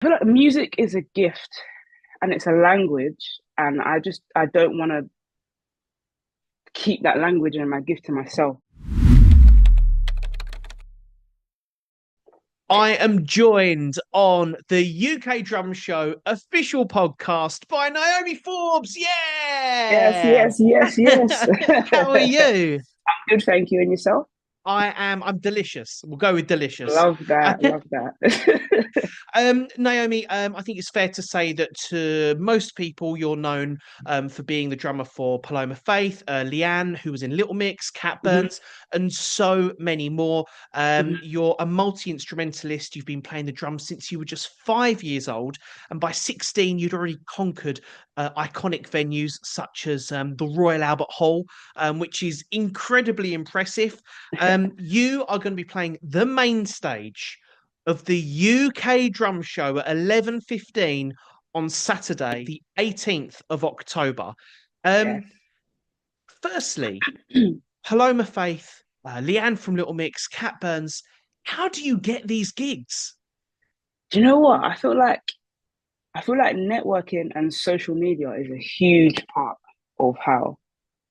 I feel like music is a gift and it's a language, and I don't want to keep that language and my gift to myself. I am joined on the UK Drum Show official podcast by Naomi Forbes. Yes, Yeah. yes, yes, yes. How are you? Good, thank you. And yourself? I'm delicious. We'll go with delicious. Love that, love that. Naomi, I think it's fair to say that to most people, you're known for being the drummer for Paloma Faith, Leigh-Anne, who was in Little Mix, Cat Mhm, Burns, and so many more. mhm. You're a multi-instrumentalist. You've been playing the drums since you were just 5 years old, and by 16, you'd already conquered iconic venues such as the Royal Albert Hall, which is incredibly impressive. You are going to be playing the main stage of the UK Drum Show at 11:15 on Saturday, the 18th of October. Yes. Um, Firstly, Paloma Faith, Leigh-Anne from Little Mix, Cat Burns, how do you get these gigs? Do you know what? I feel like networking and social media is a huge part of how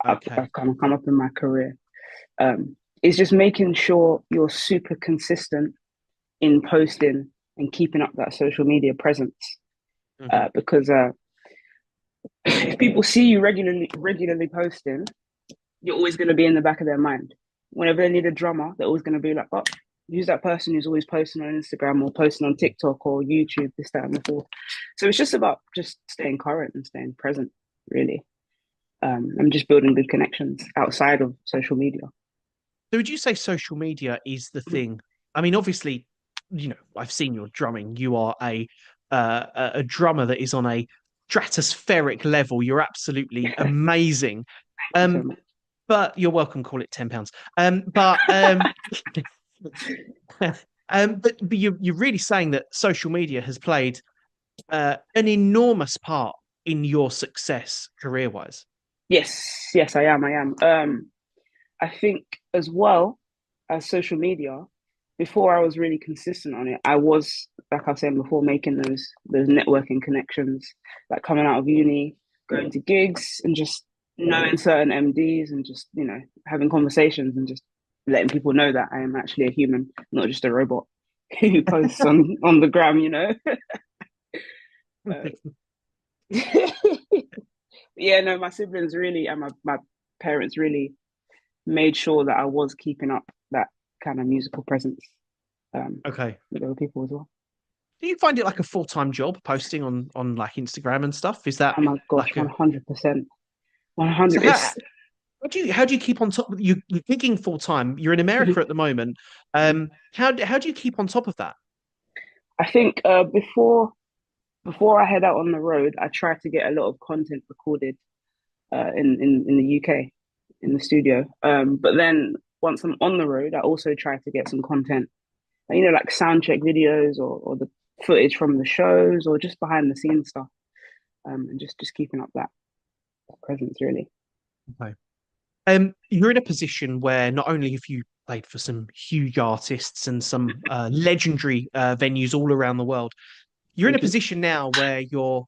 Okay. I've kind of come up in my career. It's just making sure you're super consistent in posting and keeping up that social media presence. Hmm. Because if people see you regularly posting, you're always going to be in the back of their mind. Whenever they need a drummer, they're always going to be like, "Oh, who's that person who's always posting on Instagram or posting on TikTok or YouTube, this, that, and the fourth." So it's just about just staying current and staying present, really, and just building good connections outside of social media. So would you say social media is the thing? I mean, obviously, I've seen your drumming. You are a drummer that is on a stratospheric level. You're absolutely amazing. Thank you so Um, much. but you're welcome. Call it £10. But but you're really saying that social media has played an enormous part in your success career wise. Yes, yes, I am. I am. I think as well as social media, before I was really consistent on it, I was, like I was saying before, making those networking connections, like coming out of uni, going to gigs and just knowing certain MDs and just, having conversations and just letting people know that I am actually a human, not just a robot who posts on the gram. Uh, yeah, no, my siblings really and my parents really made sure that I was keeping up that kind of musical presence Okay. with other people as well. Do you find it like a full-time job posting on like Instagram and stuff? Is that Oh my gosh, like a 100%. so 100. how how do you keep on top of you're gigging full time? You're in America at the moment. How do you keep on top of that? I think before I head out on the road, I try to get a lot of content recorded in the UK in the studio. But then once I'm on the road, I also try to get some content, like sound check videos or the footage from the shows or just behind the scenes stuff. And just keeping up that presence really. Okay. You're in a position where not only have you played for some huge artists and some legendary venues all around the world, you're in a Mhm. position now where you're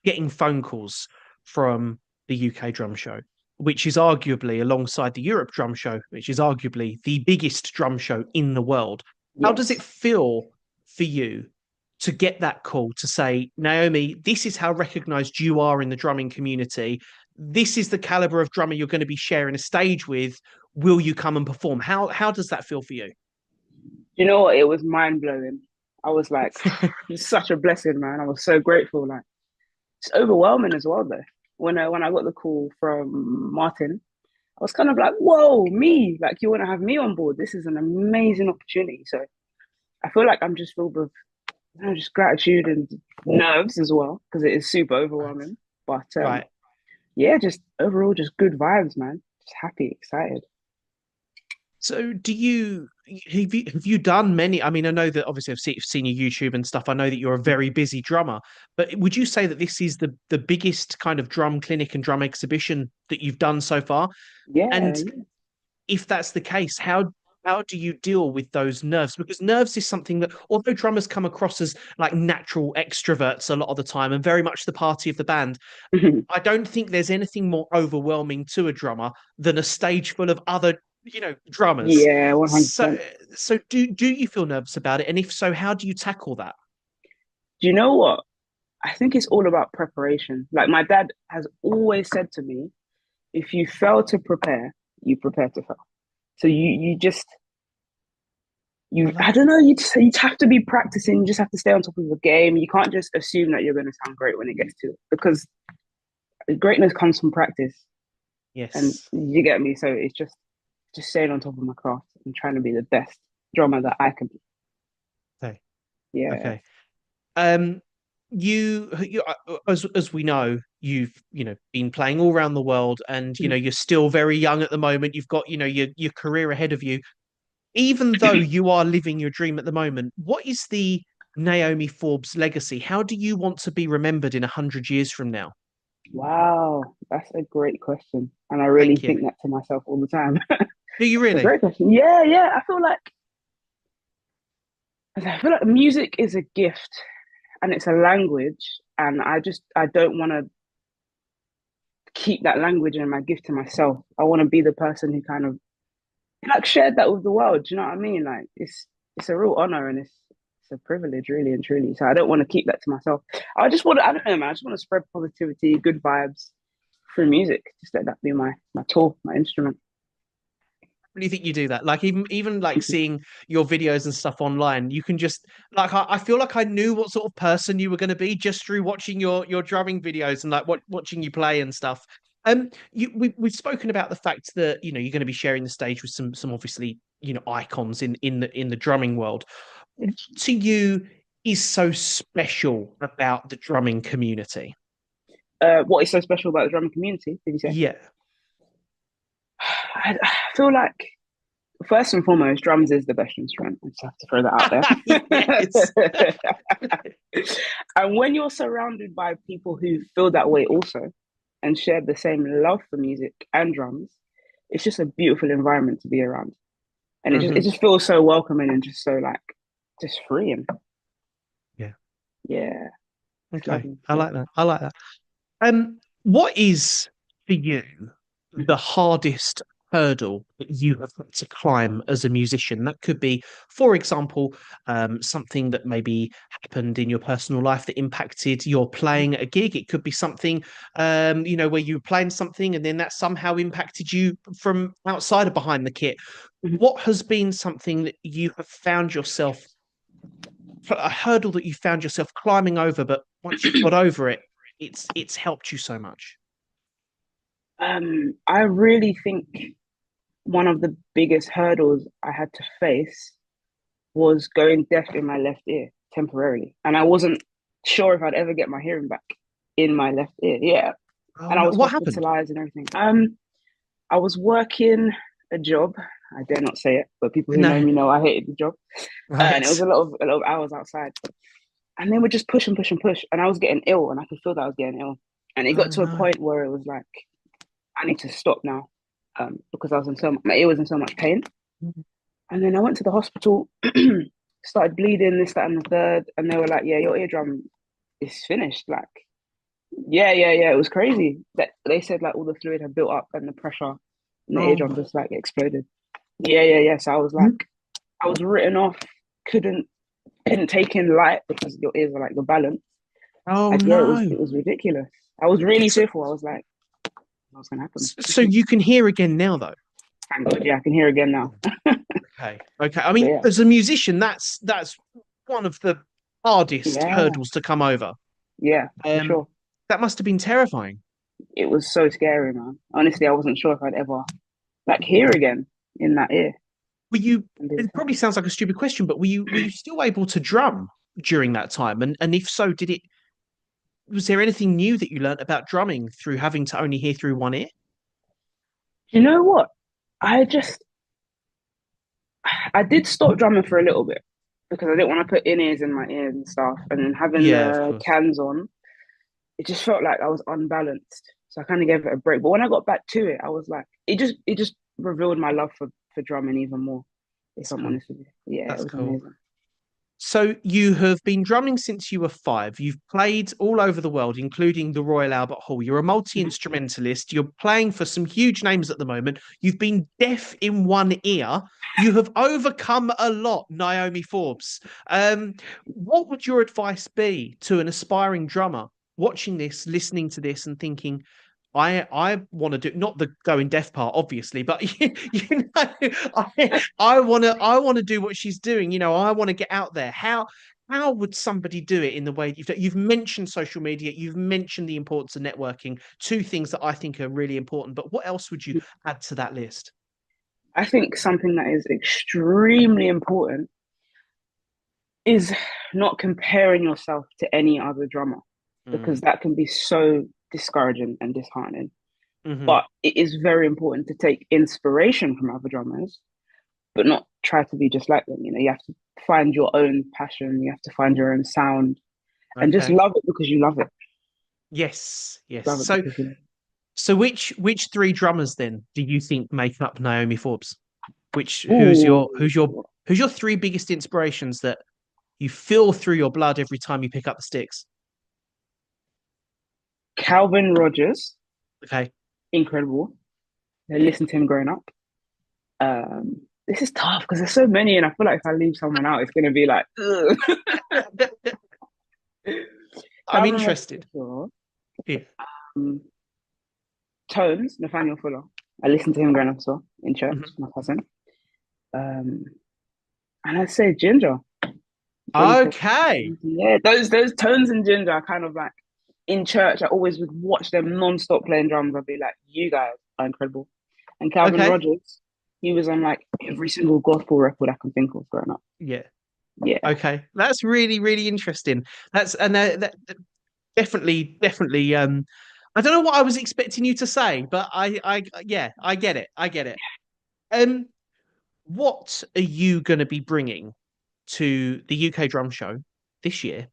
getting phone calls from the UK Drum Show, which is arguably, alongside the Europe Drum Show, which is arguably the biggest drum show in the world. How does it Yes. feel for you to get that call to say, Naomi, this is how recognized you are in the drumming community. This is the caliber of drummer you're going to be sharing a stage with. Will you come and perform? How does that feel for you? You know what? It was mind blowing. I was like, it's such a blessing, man. I was so grateful. Like, it's overwhelming as well, though. When I got the call from Martin, I was kind of like, whoa, me! Like, you want to have me on board? This is an amazing opportunity. So I feel like I'm just filled with, just gratitude and nerves as well because it is super Right. overwhelming. But Right. yeah, just overall, just good vibes, man. Just happy, excited. So, have you done many? I mean, I know that obviously I've seen your YouTube and stuff. I know that you're a very busy drummer, but would you say that this is the biggest kind of drum clinic and drum exhibition that you've done so far? Yeah, And yeah. if that's the case, how? how do you deal with those nerves? Because nerves is something that, although drummers come across as like natural extroverts a lot of the time and very much the party of the band, I don't think there's anything more overwhelming to a drummer than a stage full of other, drummers. Yeah, So, 100%. so do you feel nervous about it? And if so, how do you tackle that? Do you know what? I think it's all about preparation. Like my dad has always said to me, if you fail to prepare, you prepare to fail. So you just I you like I don't know, you have to be practicing, you just have to stay on top of the game. You can't just assume that you're gonna sound great when it gets to it because greatness comes from practice. And yes. you get me? So it's just staying on top of my craft and trying to be the best drummer that I can be. Okay. Yeah. Okay. Um, as we know, you've been playing all around the world, and you're still very young at the moment. You've got your career ahead of you. Even though you are living your dream at the moment, what is the Naomi Forbes legacy? How do you want to be remembered in 100 years from now? Wow, that's a great question. And I really Thank you. think that to myself all the time. Do you It's a really? great question. Yeah, yeah. I feel like music is a gift and it's a language. And I don't want to keep that language and my gift to myself. I want to be the person who kind of like shared that with the world. Do you know what I mean? Like it's a real honor and it's a privilege, really and truly. So I don't want to keep that to myself. I don't know, man. I just want to spread positivity, good vibes through music. Just let that be my tool, my instrument. Really think you do that? Like even like seeing your videos and stuff online, you can just like I feel like I knew what sort of person you were going to be just through watching your drumming videos and like watching you play and stuff. We've spoken about the fact that you're going to be sharing the stage with some obviously icons in the drumming world. Yeah. What to you is so special about the drumming community? What is so special about the drumming community? Did you say? Yeah. I feel like first and foremost, drums is the best instrument. I just have to throw that Yes. out there. And when you're surrounded by people who feel that way also and share the same love for music and drums, it's just a beautiful environment to be around. And it just it Hmm. just feels so welcoming and just so like just freeing. Yeah. Yeah, it's Okay. lovely. I Yeah. like that. I like that. What is for you the hardest hurdle that you have had to climb as a musician? That could be, for example, something that maybe happened in your personal life that impacted your playing at a gig. It could be something, where you were playing something and then that somehow impacted you from outside of behind the kit. Mhm. What has been something that you have found yourself, a hurdle that you found yourself climbing over, but once you've got over it, it's helped you so much. I really think one of the biggest hurdles I had to face was going deaf in my left ear temporarily. And I wasn't sure if I'd ever get my hearing back in my left ear. Yeah. Oh And I no, was what happened? hospitalized and everything. I was working a job. I dare not say it, but people who know No, me know I hated the job. And it was right. a lot of hours outside. And they would just push and push and push. And I was getting ill and I could feel that I was getting ill. And it Oh got to a no. point where it was like, I need to stop now. Because my ear was in so much pain. And then I went to the hospital, started bleeding, this, that, and the third. And they were like, yeah, your eardrum is finished. Like, yeah, yeah, yeah. It was crazy. That they said like all the fluid had built up and the pressure in the Oh eardrum my. just like exploded. Yeah, yeah, yeah. So I was like, I was written off, couldn't couldn't take in light because your ears are like your balance. Oh And yeah, it was no. it was ridiculous. I was really So, fearful. I was like, what's gonna happen? so you can hear again now, though. Thank God, yeah, I can hear again now. Okay. Okay. I But mean, yeah, as a musician, that's one of the hardest yeah, hurdles to come over. yeah, for Um, sure. that must have been terrifying. It was so scary, man. Honestly, I wasn't sure if I'd ever like hear again in that ear Were you? and be the It same. probably sounds like a stupid question, but were you still able to drum during that time? And if so, did it? Was there anything new that you learned about drumming through having to only hear through one ear? You know what? I just I did stop drumming for a little bit because I didn't want to put in ears in my ears and stuff. And then having Yeah, of the course. cans on, it just felt like I was unbalanced. So I kind of gave it a break. But when I got back to it, I was like, it just revealed my love for drumming even more. if That's I'm cool. honest with you. Yeah, it That's was cool. amazing. So you have been drumming since you were 5. You've played all over the world, including the Royal Albert Hall. You're a Mhm. multi-instrumentalist. You're playing for some huge names at the moment. You've been deaf in one ear. You have overcome a lot, Naomi Forbes. What would your advice be to an aspiring drummer watching this, listening to this, and thinking, I want to do not the going deaf part, obviously, but I want to do what she's doing. I want to get out there. How would somebody do it in the way you've mentioned social media, you've mentioned the importance of networking, two things that I think are really important. But what else would you add to that list? I think something that is extremely important is not comparing yourself to any other drummer because Mm. that can be so discouraging and disheartening. Hmm. But it is very important to take inspiration from other drummers, but not try to be just like them. You have to find your own passion, you have to find your own sound, and just Okay. love it because you love it. Yes. Yes. Love it So because you love so which three drummers then do you think make up Naomi Forbes? Which it. who's your Ooh, who's your who's your three biggest inspirations that you feel through your blood every time you pick up the sticks? Calvin Rogers, Okay. incredible. I listened to him growing up. This is tough because there's so many, and I feel like if I leave someone out, it's gonna be like, ugh. I'm Calvin Rogers for interested. sure. Yeah. Um, Tones, Nathaniel Fuller. I listened to him growing up as well in church, Mhm. my cousin. Um, and I'd say Ginger. Johnny Cash. Okay. Yeah, those Tones and Ginger are kind of like in church. I always would watch them non-stop playing drums. I'd be like, you guys are incredible. And Calvin Okay. Rogers, he was on like every single gospel record I can think of growing up. Yeah. Yeah. Okay. That's really, really interesting. That's and that definitely. I don't know what I was expecting you to say, but yeah, I get it. I get it. Um, what are you going to be bringing to the UK Drum Show this year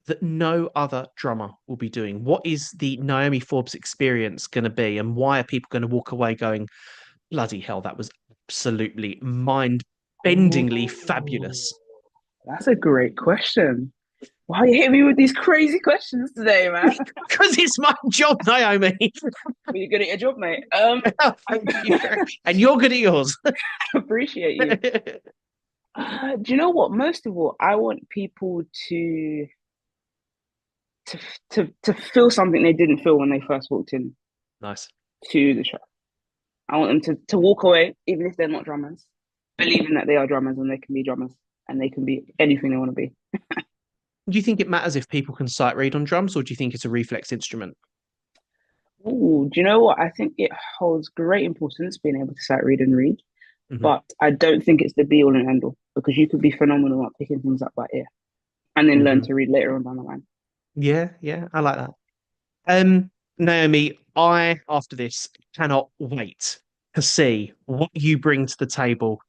that no other drummer will be doing? What is the Naomi Forbes experience going to be, and why are people going to walk away going, bloody hell, that was absolutely mind-bendingly Ooh, fabulous? that's a great question. Why you hit me with these crazy questions today, man? Because it's my job, Naomi. But you're good at your job, mate. Thank you. And you're good at yours. Appreciate you. Do you know what? Most of all, I want people to to feel something they didn't feel when they first walked in Nice. to the show. I want them to walk away, even if they're not drummers, believing that they are drummers and they can be drummers and they can be anything they want to be. Do you think it matters if people can sight read on drums, or do you think it's a reflex instrument? Ooh, do you know what? I think it holds great importance being able to sight read and read, Mhm. but I don't think it's the be all and end all because you could be phenomenal at picking things up by ear and then learn Mhm. to read later on down the line. Yeah, yeah, I like that. Um, Naomi, I after this cannot wait to see what you bring to the table.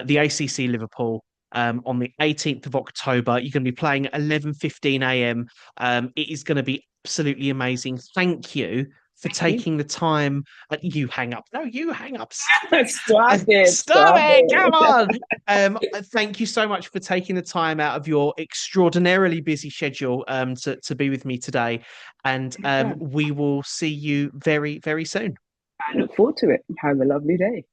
The ACC Liverpool on the 18th of October. You're going to be playing at 11:15 a.m. It is going to be absolutely amazing. Thank you for Thank you. taking the time. You hang up. No, you hang up. Stop it. Stop Stop it! Come it. on. Thank you so much for taking the time out of your extraordinarily busy schedule to be with me today. And Anytime. we will see you very, very soon. I look forward to it. Have a lovely day.